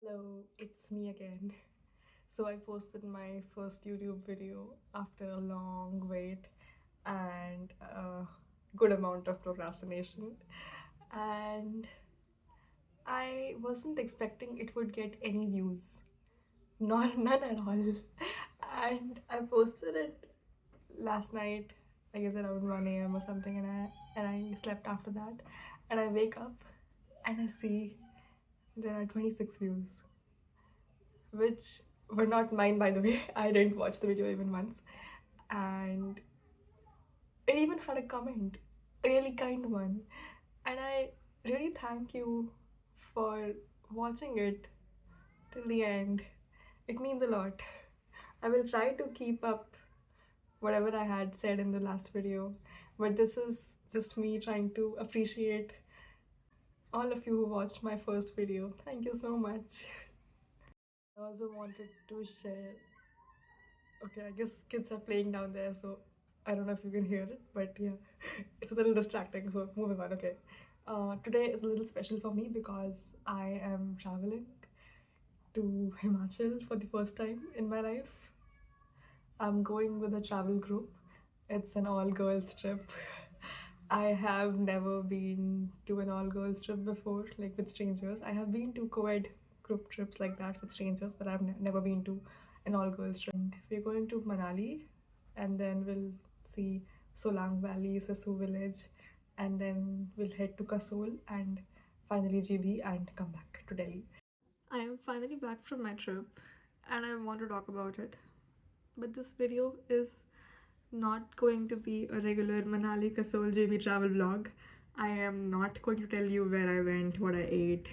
Hello, it's me again. So I posted my first YouTube video after a long wait and a good amount of procrastination. And I wasn't expecting it would get any views. None at all. And I posted it last night, I guess around 1 a.m. or something, and I slept after that. And I wake up and I see there are 26 views, which were not mine, by the way. I didn't watch the video even once. And it even had a comment, a really kind one. And I really thank you for watching it till the end. It means a lot. I will try to keep up whatever I had said in the last video, but this is just me trying to appreciate all of you who watched my first video. Thank you so much. I also wanted to share. Okay, I guess kids are playing down there, so I don't know if you can hear it, but yeah, it's a little distracting. So moving on. Okay, today is a little special for me because I am traveling to Himachal for the first time in my life. I'm going with a travel group. It's an all-girls trip. I have never been to an all-girls trip before, like with strangers. I have been to co-ed group trips like that with strangers, but I've never been to an all-girls trip. And we're going to Manali, and then we'll see Solang Valley, Sissu village, and then we'll head to Kasol and finally Jibhi and come back to Delhi. I am finally back from my trip and I want to talk about it. But this video is not going to be a regular Manali Kasol JB travel vlog. I am not going to tell you where I went, what I ate,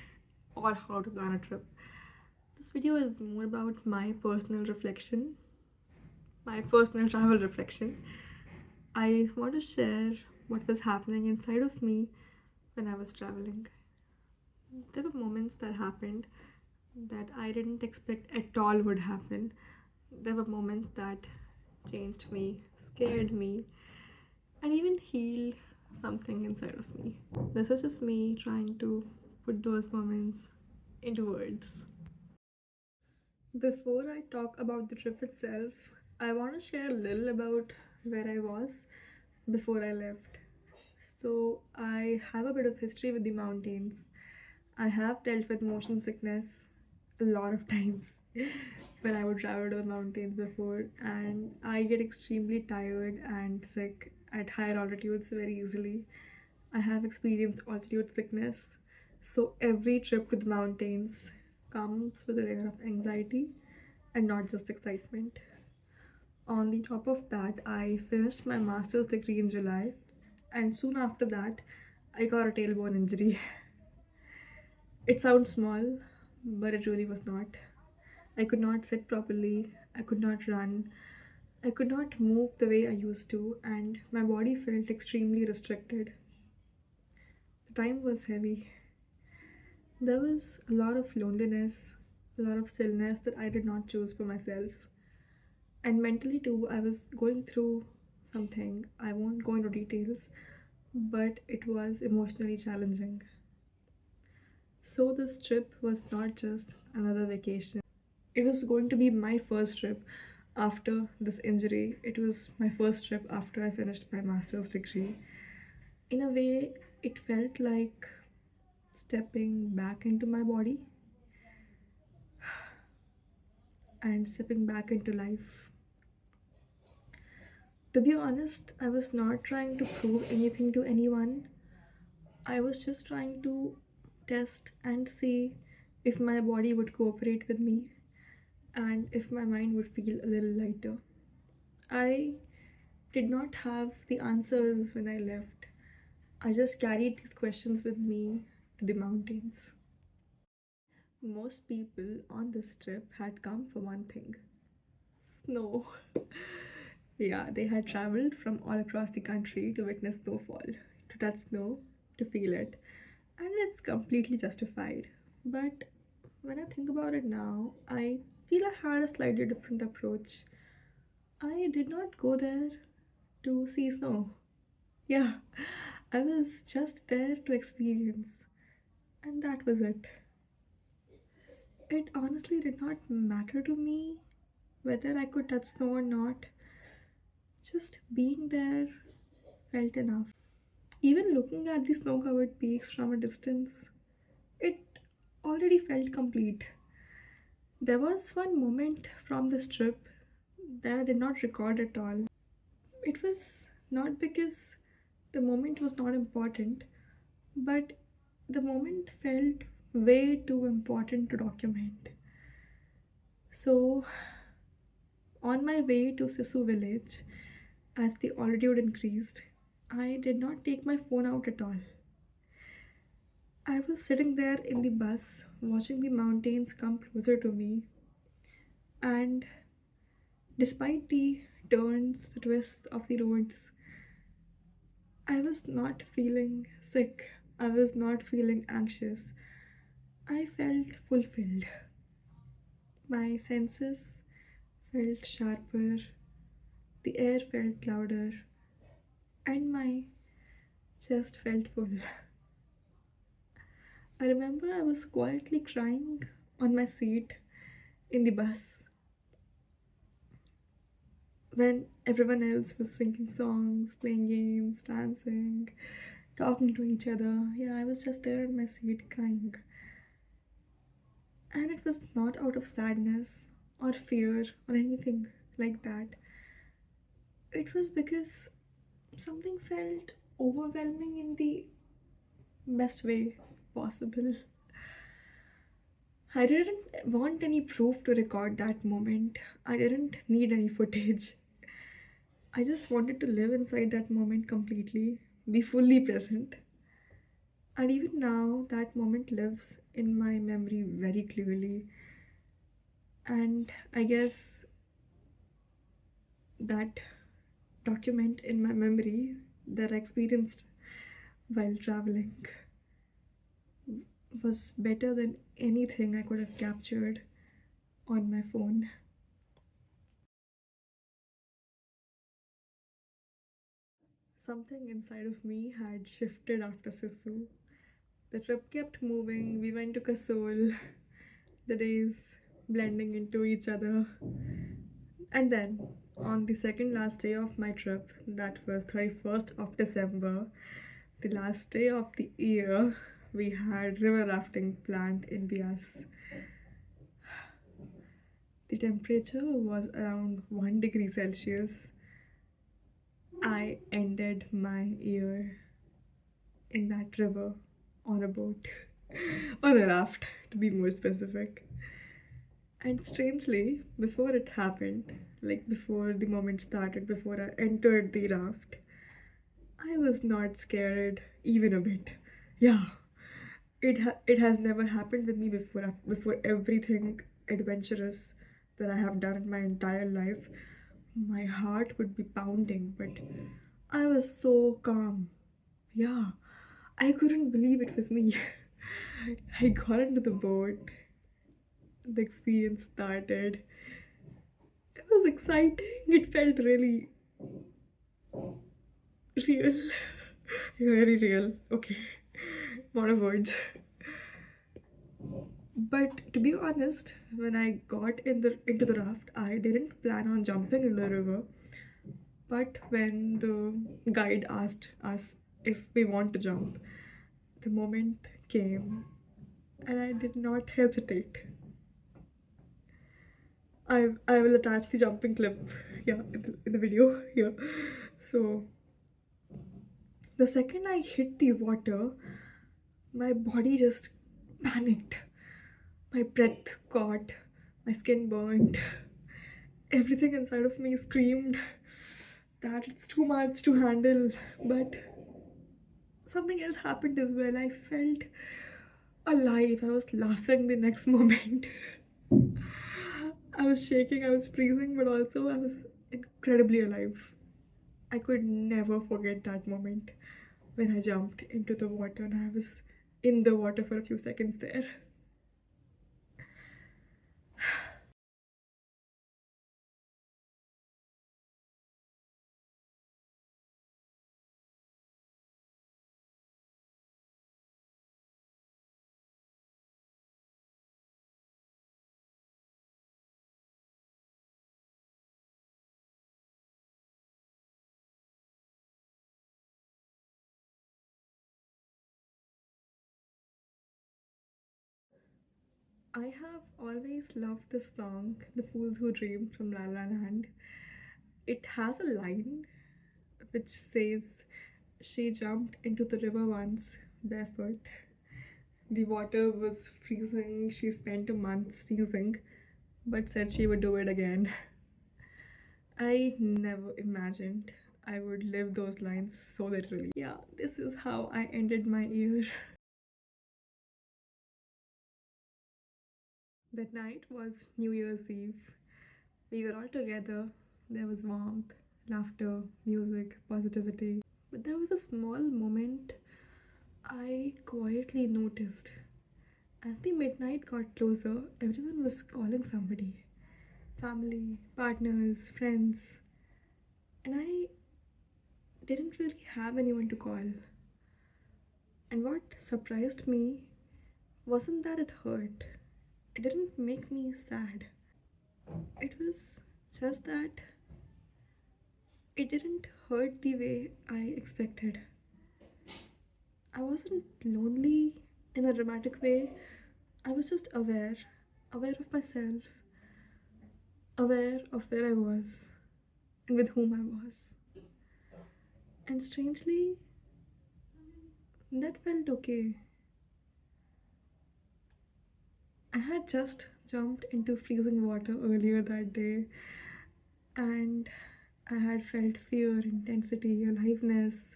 or how to plan a trip. This video is more about my personal reflection, my personal travel reflection. I want to share what was happening inside of me when I was traveling. There were moments that happened that I didn't expect at all would happen. There were moments that changed me, scared me, and even healed something inside of me. This is just me trying to put those moments into words. Before I talk about the trip itself, I want to share a little about where I was before I left. So, I have a bit of history with the mountains. I have dealt with motion sickness a lot of times when I would travel to the mountains before, and I get extremely tired and sick at higher altitudes very easily. I have experienced altitude sickness, so every trip to the mountains comes with a layer of anxiety and not just excitement. On the top of that, I finished my master's degree in July, and soon after that, I got a tailbone injury. It sounds small, but it really was not. I could not sit properly, I could not run, I could not move the way I used to, and my body felt extremely restricted. The time was heavy. There was a lot of loneliness, a lot of stillness that I did not choose for myself. And mentally, too, I was going through something. I won't go into details, but it was emotionally challenging. So, this trip was not just another vacation. It was going to be my first trip after this injury. It was my first trip after I finished my master's degree. In a way, it felt like stepping back into my body and stepping back into life. To be honest, I was not trying to prove anything to anyone. I was just trying to test and see if my body would cooperate with me and if my mind would feel a little lighter. I did not have the answers when I left. I just carried these questions with me to the mountains. Most people on this trip had come for one thing: snow. Yeah, they had traveled from all across the country to witness snowfall, to touch snow, to feel it. And it's completely justified. But when I think about it now, I feel I had a slightly different approach. I did not go there to see snow. Yeah, I was just there to experience, and that was it. It honestly did not matter to me whether I could touch snow or not. Just being there felt enough. Even looking at the snow covered peaks from a distance, it already felt complete. There was one moment from this trip that I did not record at all. It was not because the moment was not important, but the moment felt way too important to document. So, on my way to Sissu village, as the altitude increased, I did not take my phone out at all. I was sitting there in the bus, watching the mountains come closer to me, and despite the turns, the twists of the roads, I was not feeling sick. I was not feeling anxious. I felt fulfilled. My senses felt sharper, the air felt louder, and my chest felt full. I remember I was quietly crying on my seat in the bus when everyone else was singing songs, playing games, dancing, talking to each other. Yeah, I was just there in my seat crying. And it was not out of sadness or fear or anything like that. It was because something felt overwhelming in the best way possible. I didn't want any proof to record that moment. I didn't need any footage. I just wanted to live inside that moment completely, be fully present. And even now, that moment lives in my memory very clearly. And I guess that document in my memory that I experienced while traveling was better than anything I could have captured on my phone. Something inside of me had shifted after Sissu. The trip kept moving. We went to Kasol, the days blending into each other. And then, on the second last day of my trip, that was 31st of December, the last day of the year, we had river rafting planned in Beas. The temperature was around 1 degree Celsius. I ended my year in that river on a boat, on a raft to be more specific. And strangely, before it happened, like before the moment started, before I entered the raft, I was not scared even a bit. Yeah, it has never happened with me before. Before everything adventurous that I have done in my entire life, my heart would be pounding, but I was so calm. Yeah, I couldn't believe it was me. I got into the boat. The experience started. It was exciting. It felt really real. Very real. Okay. Not of words. But to be honest, when I got into the raft, I didn't plan on jumping in the river. But when the guide asked us if we want to jump, the moment came and I did not hesitate. I will attach the jumping clip, yeah, in the video here. So the second I hit the water, my body just panicked. My breath caught, my skin burned. Everything inside of me screamed that it's too much to handle. But something else happened as well. I felt alive. I was laughing the next moment. I was shaking, I was freezing, but also I was incredibly alive. I could never forget that moment when I jumped into the water and I was in the water for a few seconds there. I have always loved this song, The Fools Who Dream from La La Land. It has a line which says, "She jumped into the river once, barefoot. The water was freezing. She spent a month sneezing, but said she would do it again." I never imagined I would live those lines so literally. Yeah, this is how I ended my year. That night was New Year's Eve. We were all together. There was warmth, laughter, music, positivity. But there was a small moment I quietly noticed. As the midnight got closer, everyone was calling somebody, family, partners, friends, and I didn't really have anyone to call. And what surprised me wasn't that it hurt, it didn't make me sad. It was just that it didn't hurt the way I expected. I wasn't lonely in a dramatic way. I was just aware of myself, aware of where I was and with whom I was. And strangely, that felt okay. I had just jumped into freezing water earlier that day, and I had felt fear, intensity, aliveness.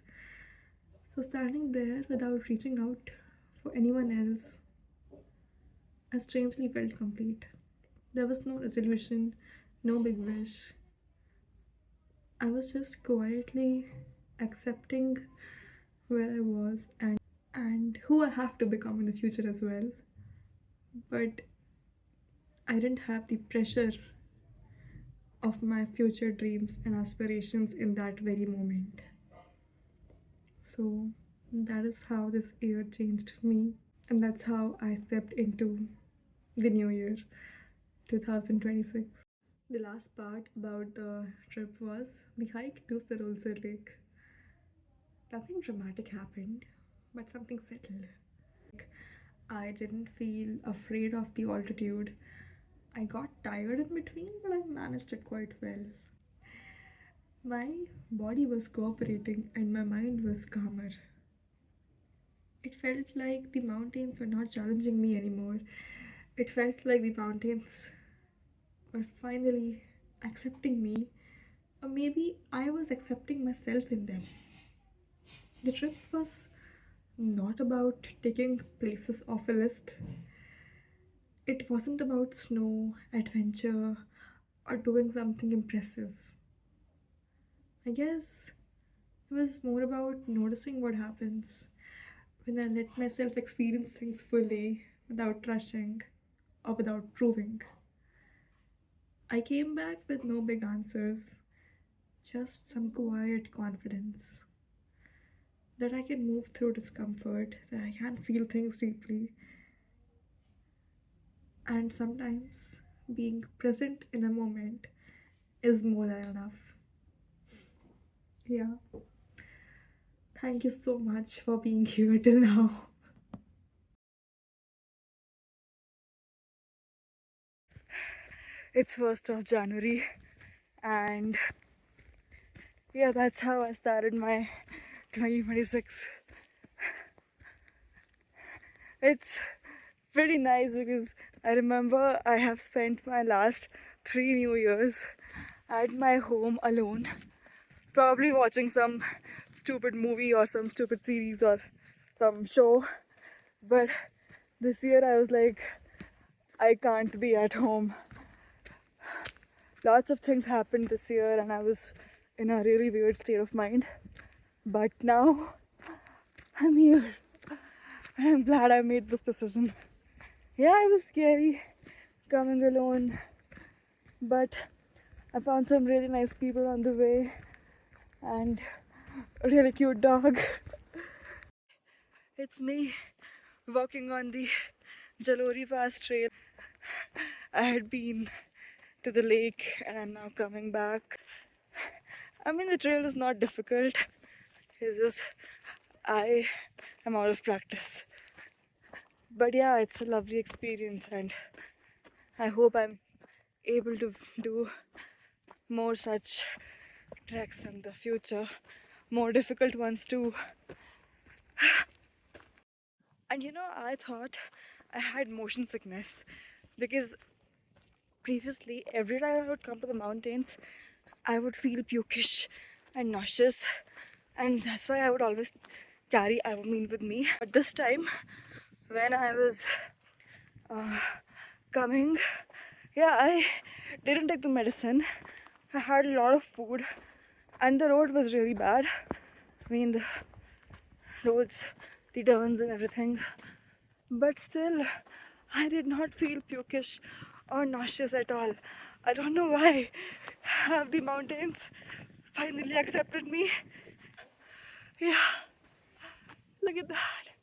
So, standing there without reaching out for anyone else, I strangely felt complete. There was no resolution, no big wish. I was just quietly accepting where I was and who I have to become in the future as well. But I didn't have the pressure of my future dreams and aspirations in that very moment. So that is how this year changed me, and that's how I stepped into the new year 2026. The last part about the trip was the hike to Serolsar Lake. Nothing dramatic happened, but something settled. I didn't feel afraid of the altitude. I got tired in between, but I managed it quite well. My body was cooperating and my mind was calmer. It felt like the mountains were not challenging me anymore. It felt like the mountains were finally accepting me, or maybe I was accepting myself in them. The trip was not about taking places off a list. It wasn't about snow, adventure, or doing something impressive. I guess it was more about noticing what happens when I let myself experience things fully without rushing or without proving. I came back with no big answers, just some quiet confidence that I can move through discomfort, that I can feel things deeply, and sometimes being present in a moment is more than enough. Yeah, thank you so much for being here till now. It's 1st of January, and yeah, that's how I started my 2026. It's pretty nice because I remember I have spent my last 3 New Years at my home alone, probably watching some stupid movie or some stupid series or some show. But this year I was like, I can't be at home. Lots of things happened this year and I was in a really weird state of mind. But now I'm here and I'm glad I made this decision. Yeah, it was scary coming alone, but I found some really nice people on the way and a really cute dog. It's me walking on the Jalori Pass trail. I had been to the lake and I'm now coming back. I mean, the trail is not difficult, it's just I am out of practice. But yeah, it's a lovely experience, and I hope I'm able to do more such treks in the future, more difficult ones too. And I thought I had motion sickness because previously, every time I would come to the mountains, I would feel pukish and nauseous, and that's why I would always carry Avamine with me. But this time, when I was uh, coming, yeah, I didn't take the medicine. I had a lot of food, and the road was really bad. I mean, the roads, the turns, and everything. But still, I did not feel pukish or nauseous at all. I don't know why. Have the mountains finally accepted me? Yeah, look at that.